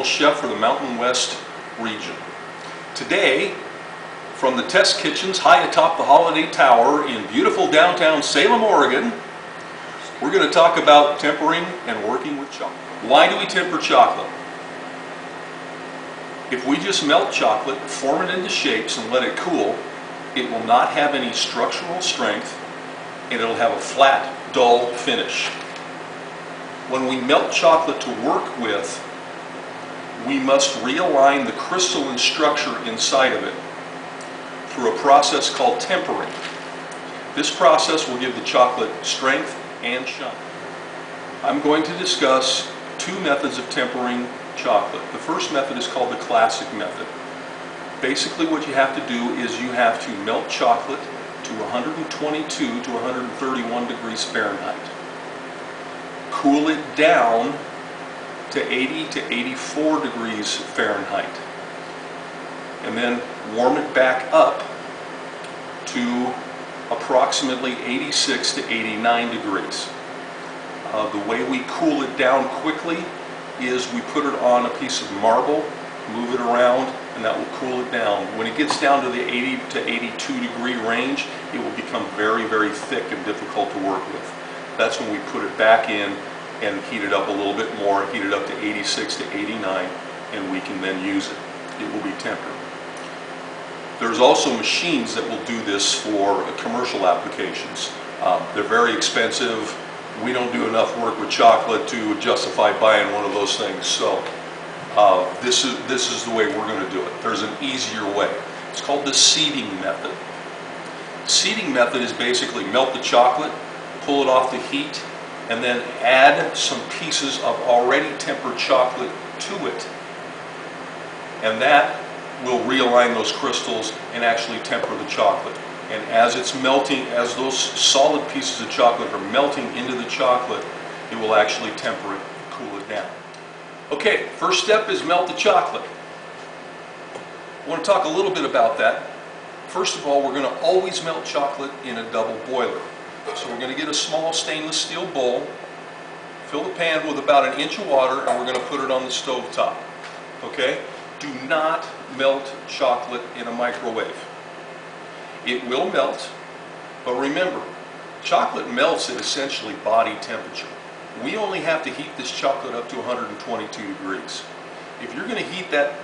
professional chef for the Mountain West region. Today, from the test kitchens high atop the Holiday Tower in beautiful downtown Salem, Oregon, we're going to talk about tempering and working with chocolate. Why do we temper chocolate? If we just melt chocolate, form it into shapes, and let it cool, it will not have any structural strength, and it'll have a flat, dull finish. When we melt chocolate to work with, we must realign the crystalline structure inside of it through a process called tempering. This process will give the chocolate strength and shine. I'm going to discuss two methods of tempering chocolate. The first method is called the classic method. Basically what you have to do is you have to melt chocolate to 122 to 131 degrees Fahrenheit. Cool it down to 80 to 84 degrees Fahrenheit. And then warm it back up to approximately 86 to 89 degrees. The way we cool it down quickly is we put it on a piece of marble, move it around, and that will cool it down. When it gets down to the 80 to 82 degree range, it will become very, very thick and difficult to work with. That's when we put it back in and heat it up a little bit more, heat it up to 86 to 89, and we can then use it. It will be tempered. There's also machines that will do this for commercial applications. They're very expensive. We don't do enough work with chocolate to justify buying one of those things. So this is the way we're going to do it. There's an easier way. It's called the seeding method. Seeding method is basically melt the chocolate, pull it off the heat, and then add some pieces of already tempered chocolate to it. And that will realign those crystals and actually temper the chocolate. And as it's melting, as those solid pieces of chocolate are melting into the chocolate, it will actually temper it, cool it down. Okay, first step is melt the chocolate. I want to talk a little bit about that. First of all, we're going to always melt chocolate in a double boiler. So we're going to get a small stainless steel bowl, fill the pan with about an inch of water, and we're going to put it on the stove top. Okay? Do not melt chocolate in a microwave. It will melt, but remember, chocolate melts at essentially body temperature. We only have to heat this chocolate up to 122 degrees. If you're going to heat that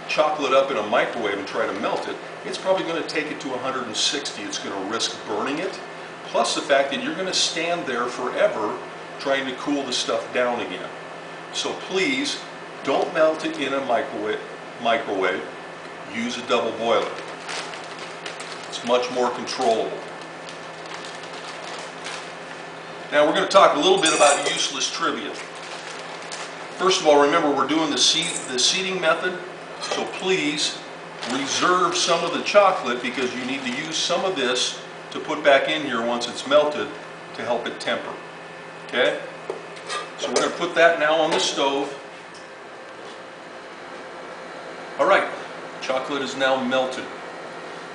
chocolate up in a microwave and try to melt it, it's probably going to take it to 160. It's going to risk burning it, plus the fact that you're going to stand there forever trying to cool the stuff down again. So please, don't melt it in a microwave. Use a double boiler. It's much more controllable. Now we're going to talk a little bit about useless trivia. First of all, remember we're doing the seeding method, so please reserve some of the chocolate because you need to use some of this to put back in here once it's melted to help it temper. Okay? So we're going to put that now on the stove. Alright, chocolate is now melted.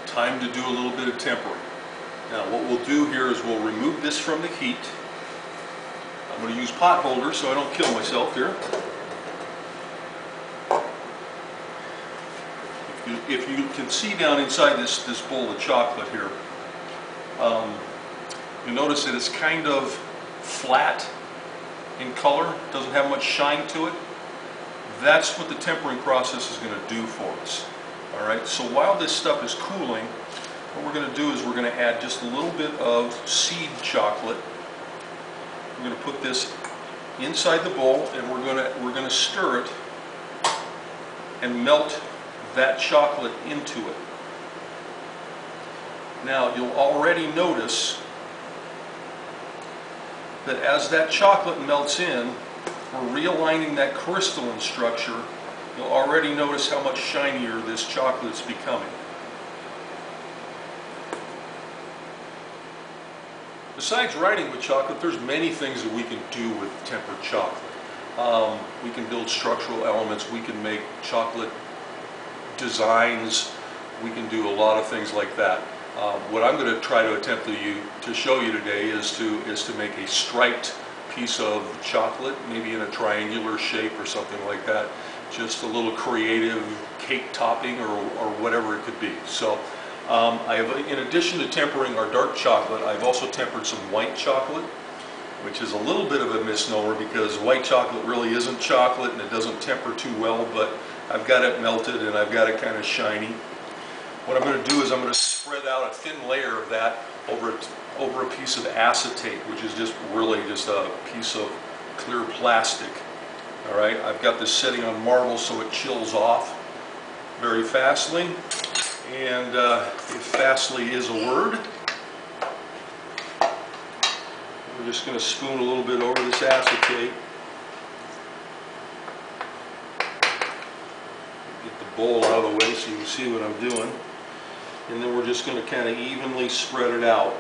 Time to do a little bit of tempering. Now what we'll do here is we'll remove this from the heat. I'm going to use pot holders so I don't kill myself here. If you can see down inside this bowl of chocolate here, you'll notice that it's kind of flat in color, doesn't have much shine to it. That's what the tempering process is going to do for us. Alright, so while this stuff is cooling, what we're going to do is we're going to add just a little bit of seed chocolate. We're going to put this inside the bowl and we're going to stir it and melt that chocolate into it. Now you'll already notice that as that chocolate melts in, we're realigning that crystalline structure. You'll already notice how much shinier this chocolate is becoming. Besides writing with chocolate, there's many things that we can do with tempered chocolate. We can build structural elements, we can make chocolate designs, we can do a lot of things like that. What I'm going to try to attempt to show you today is to make a striped piece of chocolate, maybe in a triangular shape or something like that. just a little creative cake topping or whatever it could be. So I have, in addition to tempering our dark chocolate, I've also tempered some white chocolate, which is a little bit of a misnomer because white chocolate really isn't chocolate and it doesn't temper too well, but I've got it melted and I've got it kind of shiny. What I'm going to do is I'm going to spread out a thin layer of that over a piece of acetate, which is just really just a piece of clear plastic. All right, I've got this setting on marble so it chills off very fastly, and if fastly is a word, we're just going to spoon a little bit over this acetate. Get the bowl out of the way so you can see what I'm doing, and then we're just going to kind of evenly spread it out.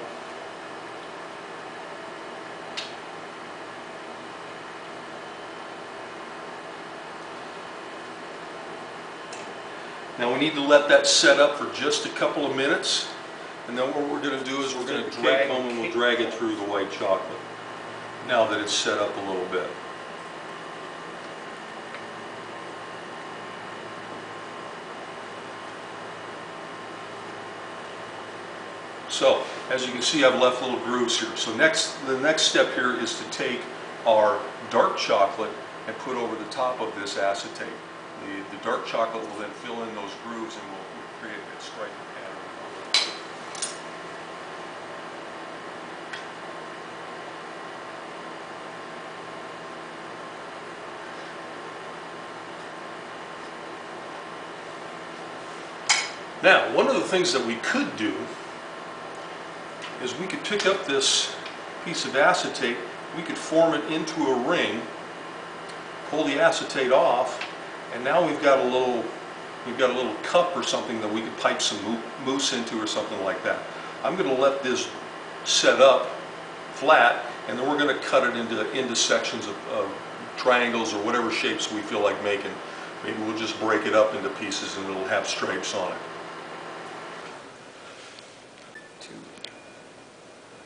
Now we need to let that set up for just a couple of minutes, and then what we're going to do is we're going to drag home and we'll drag it through the white chocolate now that it's set up a little bit. So as you can see, I've left little grooves here. So the next step here is to take our dark chocolate and put over the top of this acetate. The dark chocolate will then fill in those grooves and will create that striking pattern. Now, one of the things that we could do is we could pick up this piece of acetate, we could form it into a ring, pull the acetate off, and now we've got a little cup or something that we could pipe some mousse into or something like that. I'm going to let this set up flat, and then we're going to cut it into sections of triangles or whatever shapes we feel like making. Maybe we'll just break it up into pieces and it'll have stripes on it.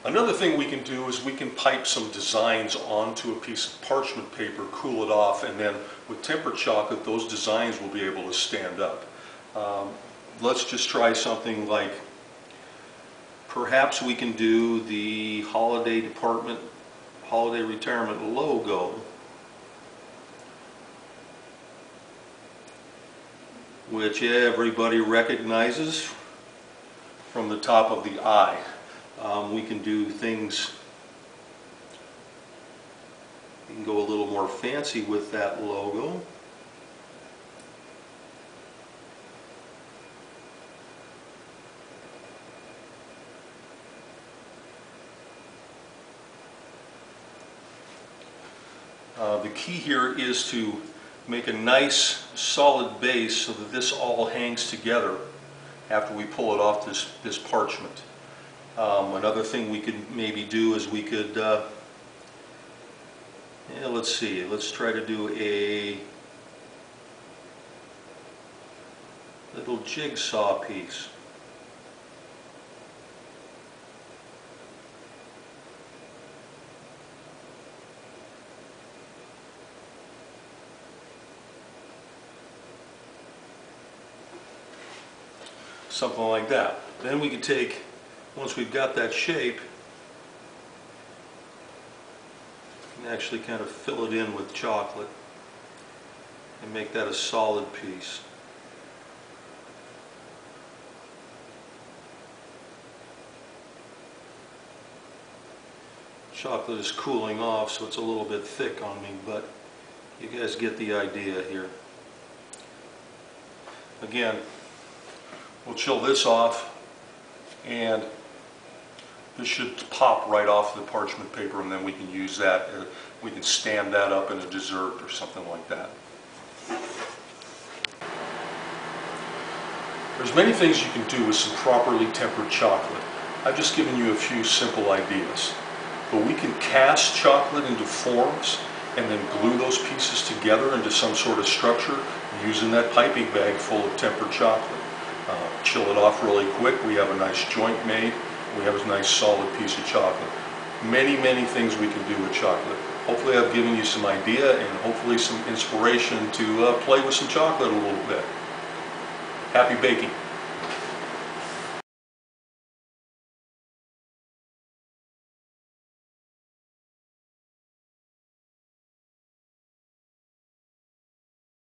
Another thing we can do is we can pipe some designs onto a piece of parchment paper, cool it off, and then with tempered chocolate, those designs will be able to stand up. Let's just try something like, perhaps we can do the holiday retirement logo which everybody recognizes from the top of the eye. We can do things, we can go a little more fancy with that logo. The key here is to make a nice solid base so that this all hangs together after we pull it off this parchment. Another thing we could maybe do is we could, let's see, let's try to do a little jigsaw piece. Something like that. Then we can take, once we've got that shape, we can actually kind of fill it in with chocolate and make that a solid piece. Chocolate is cooling off, so it's a little bit thick on me, but you guys get the idea here. Again, we'll chill this off, and this should pop right off the parchment paper, and then we can use that, we can stand that up in a dessert or something like that. There's many things you can do with some properly tempered chocolate. I've just given you a few simple ideas. But we can cast chocolate into forms and then glue those pieces together into some sort of structure using that piping bag full of tempered chocolate. Chill it off really quick, we have a nice joint made, we have a nice solid piece of chocolate. Many, many things we can do with chocolate. Hopefully I've given you some idea and hopefully some inspiration to play with some chocolate a little bit. Happy baking.